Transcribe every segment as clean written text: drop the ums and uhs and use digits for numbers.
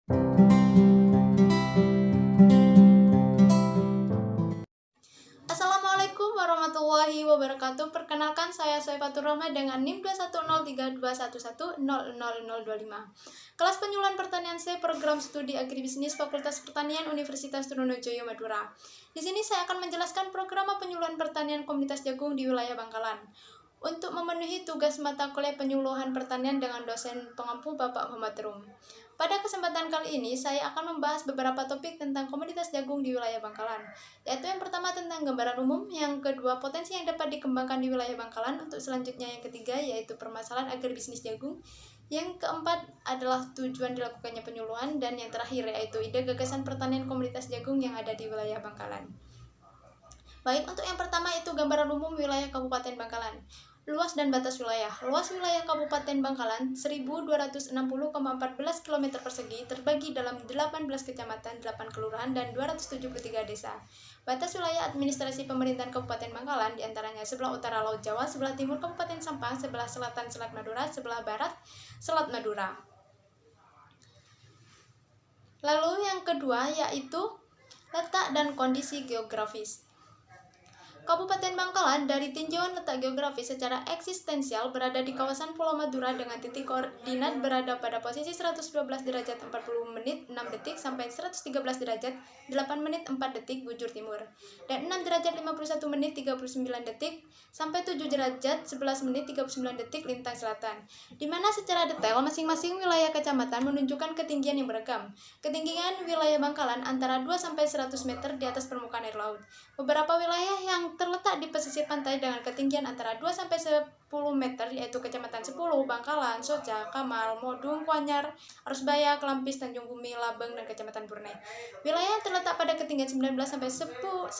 Assalamualaikum warahmatullahi wabarakatuh. Perkenalkan, saya Saifatur Rahma dengan NIM 2103211000025. Kelas penyuluhan pertanian C, program studi agribisnis Fakultas Pertanian Universitas Trunojoyo Madura. Di sini saya akan menjelaskan program penyuluhan pertanian komunitas jagung di wilayah Bangkalan. Untuk memenuhi tugas mata kuliah penyuluhan pertanian dengan dosen pengampu Bapak Muhammad Rum. Pada kesempatan kali ini, saya akan membahas beberapa topik tentang komoditas jagung di wilayah Bangkalan, yaitu yang pertama tentang gambaran umum, yang kedua potensi yang dapat dikembangkan di wilayah Bangkalan, untuk selanjutnya yang ketiga yaitu permasalahan agribisnis jagung, yang keempat adalah tujuan dilakukannya penyuluhan, dan yang terakhir yaitu ide gagasan pertanian komoditas jagung yang ada di wilayah Bangkalan. Baik, untuk yang pertama itu gambaran umum wilayah Kabupaten Bangkalan. Luas dan batas wilayah. Luas wilayah Kabupaten Bangkalan 1260,14 km persegi terbagi dalam 18 kecamatan, 8 kelurahan, dan 273 desa. Batas wilayah administrasi pemerintahan Kabupaten Bangkalan diantaranya sebelah utara Laut Jawa, sebelah timur Kabupaten Sampang, sebelah selatan Selat Madura, sebelah barat Selat Madura. Lalu yang kedua yaitu letak dan kondisi geografis. Kabupaten Bangkalan dari tinjauan letak geografis secara eksistensial berada di kawasan Pulau Madura dengan titik koordinat berada pada posisi 112 derajat 40 menit 6 detik sampai 113 derajat 8 menit 4 detik bujur timur, dan 6 derajat 51 menit 39 detik sampai 7 derajat 11 menit 39 detik lintang selatan, di mana secara detail masing-masing wilayah kecamatan menunjukkan ketinggian yang beragam. Ketinggian wilayah Bangkalan antara 2-100 meter di atas permukaan air laut. Beberapa wilayah yang terletak di pesisir pantai dengan ketinggian antara 2-10 meter yaitu Kecamatan 10, Bangkalan, Soca, Kamal, Modung, Kuanyar, Arusbaya, Kelampis, Tanjung Bumi, Labeng, dan Kecamatan Purnai. Wilayah yang terletak pada ketinggian 19-100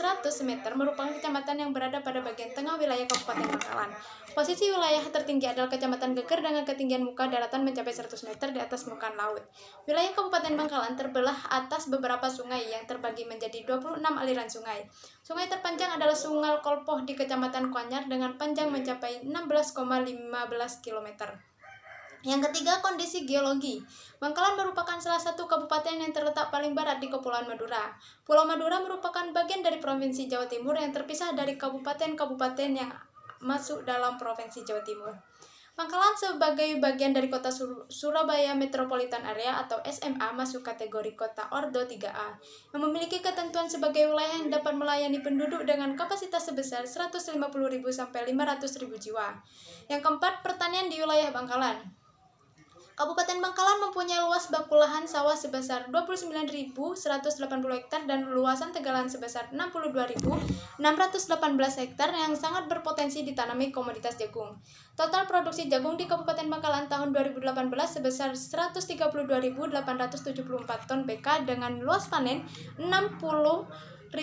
meter merupakan kecamatan yang berada pada bagian tengah wilayah Kabupaten Bangkalan. Posisi wilayah tertinggi adalah Kecamatan Geger dengan ketinggian muka daratan mencapai 100 meter di atas permukaan laut. Wilayah Kabupaten Bangkalan terbelah atas beberapa sungai yang terbagi menjadi 26 aliran sungai. Sungai terpanjang adalah Sungai Kolpoh di Kecamatan Kuanyar dengan panjang mencapai 16,15 km. Yang ketiga, kondisi geologi. Bangkalan merupakan salah satu kabupaten yang terletak paling barat di Kepulauan Madura. Pulau Madura merupakan bagian dari Provinsi Jawa Timur yang terpisah dari kabupaten-kabupaten yang masuk dalam Provinsi Jawa Timur. Bangkalan sebagai bagian dari kota Surabaya Metropolitan Area atau SMA masuk kategori kota Ordo 3A yang memiliki ketentuan sebagai wilayah yang dapat melayani penduduk dengan kapasitas sebesar 150.000 sampai 500.000 jiwa. Yang keempat, pertanian di wilayah Bangkalan. Kabupaten Bangkalan mempunyai luas baku lahan sawah sebesar 29.180 hektar dan luasan tegalan sebesar 62.618 hektar yang sangat berpotensi ditanami komoditas jagung. Total produksi jagung di Kabupaten Bangkalan tahun 2018 sebesar 132.874 ton BK dengan luas panen 60.097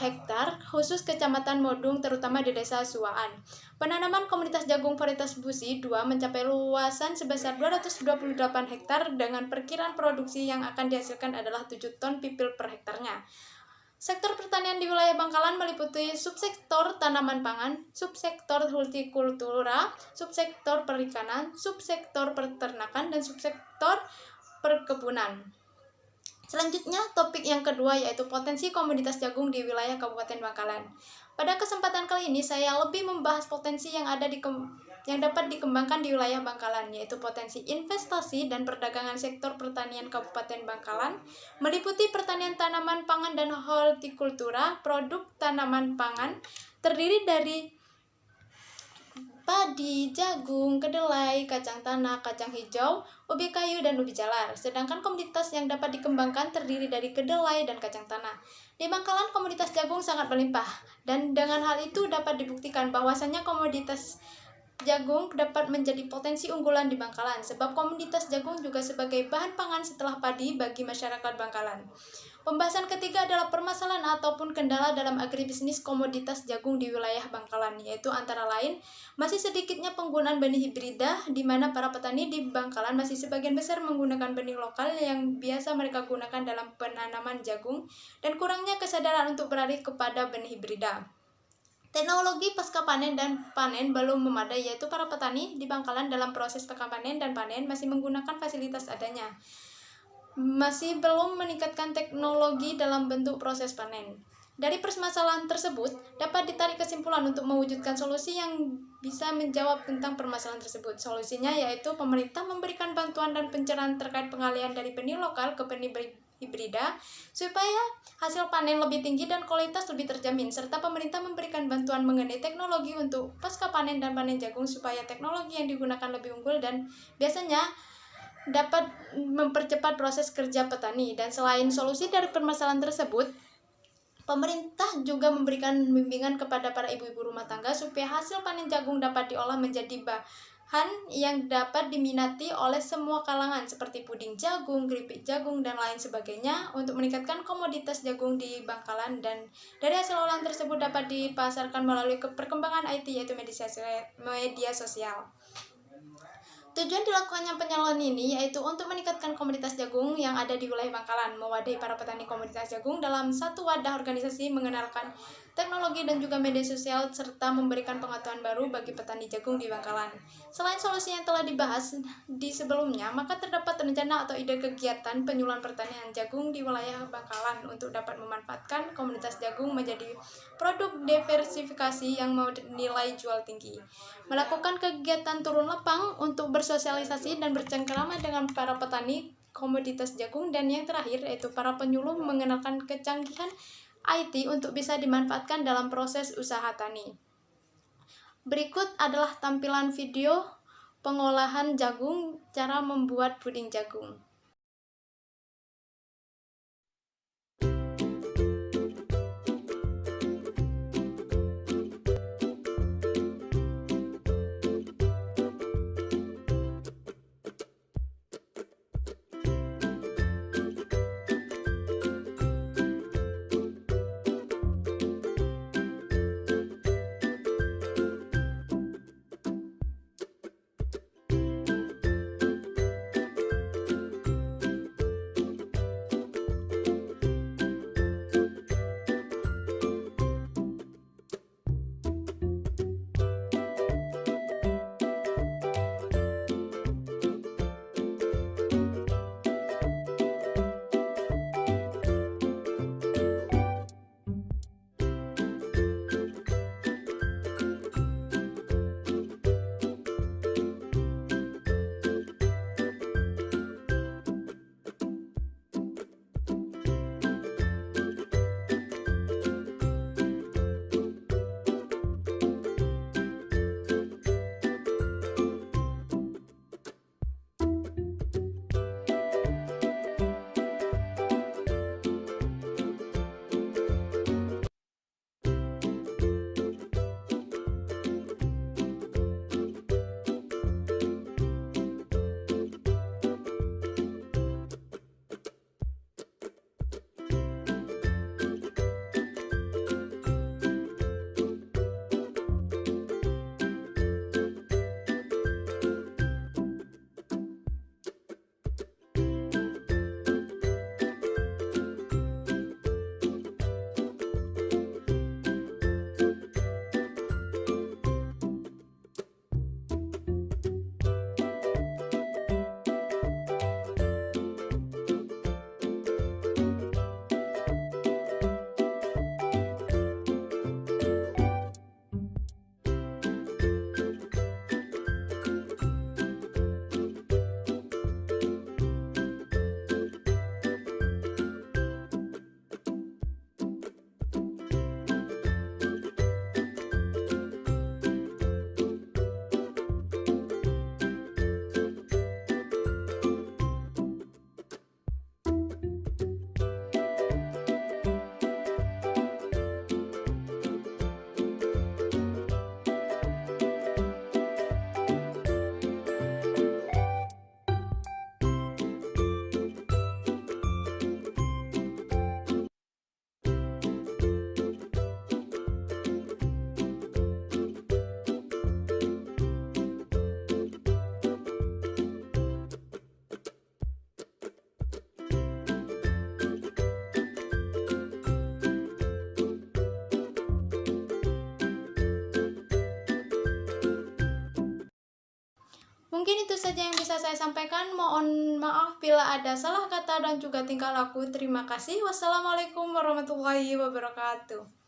hektar khusus Kecamatan Modung terutama di Desa Suaan. Penanaman komunitas jagung varietas Busi 2 mencapai luasan sebesar 228 hektar dengan perkiraan produksi yang akan dihasilkan adalah 7 ton pipil per hektarnya. Sektor pertanian di wilayah Bangkalan meliputi subsektor tanaman pangan, subsektor hortikultura, subsektor perikanan, subsektor peternakan, dan subsektor perkebunan. Selanjutnya, topik yang kedua yaitu potensi komoditas jagung di wilayah Kabupaten Bangkalan. Pada kesempatan kali ini saya lebih membahas potensi yang dapat dikembangkan di wilayah Bangkalan, yaitu potensi investasi dan perdagangan sektor pertanian Kabupaten Bangkalan, meliputi pertanian tanaman pangan dan hortikultura. Produk tanaman pangan terdiri dari padi, jagung, kedelai, kacang tanah, kacang hijau, ubi kayu, dan ubi jalar. Sedangkan komoditas yang dapat dikembangkan terdiri dari kedelai dan kacang tanah. Di Bangkalan komoditas jagung sangat melimpah, dan dengan hal itu dapat dibuktikan bahwasannya komoditas jagung dapat menjadi potensi unggulan di Bangkalan, sebab komoditas jagung juga sebagai bahan pangan setelah padi bagi masyarakat Bangkalan. Pembahasan ketiga adalah permasalahan ataupun kendala dalam agribisnis komoditas jagung di wilayah Bangkalan, yaitu antara lain masih sedikitnya penggunaan benih hibrida, di mana para petani di Bangkalan masih sebagian besar menggunakan benih lokal yang biasa mereka gunakan dalam penanaman jagung, dan kurangnya kesadaran untuk beralih kepada benih hibrida. Teknologi pasca panen dan panen belum memadai, yaitu para petani di Bangkalan dalam proses pasca panen dan panen masih menggunakan fasilitas adanya. masih belum meningkatkan teknologi dalam bentuk proses panen. Dari permasalahan tersebut, dapat ditarik kesimpulan untuk mewujudkan solusi yang bisa menjawab tentang permasalahan tersebut. Solusinya yaitu pemerintah memberikan bantuan dan pencerahan terkait pengalihan dari benih lokal ke benih hibrida supaya hasil panen lebih tinggi dan kualitas lebih terjamin, serta pemerintah memberikan bantuan mengenai teknologi untuk pasca panen dan panen jagung supaya teknologi yang digunakan lebih unggul dan biasanya dapat mempercepat proses kerja petani. Dan selain solusi dari permasalahan tersebut, pemerintah juga memberikan bimbingan kepada para ibu-ibu rumah tangga supaya hasil panen jagung dapat diolah menjadi bahan yang dapat diminati oleh semua kalangan seperti puding jagung, keripik jagung, dan lain sebagainya untuk meningkatkan komoditas jagung di Bangkalan. Dan dari hasil olahan tersebut dapat dipasarkan melalui perkembangan IT yaitu media sosial. Tujuan dilakukannya penyaluran ini yaitu untuk meningkatkan komoditas jagung yang ada di wilayah Bangkalan, mewadahi para petani komoditas jagung dalam satu wadah organisasi, mengenalkan teknologi dan juga media sosial, serta memberikan pengetahuan baru bagi petani jagung di Bangkalan. Selain solusi yang telah dibahas di sebelumnya, maka terdapat rencana atau ide kegiatan penyuluhan pertanian jagung di wilayah Bangkalan untuk dapat memanfaatkan komoditas jagung menjadi produk diversifikasi yang nilai jual tinggi. Melakukan kegiatan turun lapang untuk bersosialisasi dan bercengkerama dengan para petani komoditas jagung, dan yang terakhir yaitu para penyuluh mengenalkan kecanggihan IT untuk bisa dimanfaatkan dalam proses usaha tani. Berikut adalah tampilan video pengolahan jagung, cara membuat puding jagung. Mungkin itu saja yang bisa saya sampaikan. Mohon maaf bila ada salah kata dan juga tingkah laku. Terima kasih. Wassalamualaikum warahmatullahi wabarakatuh.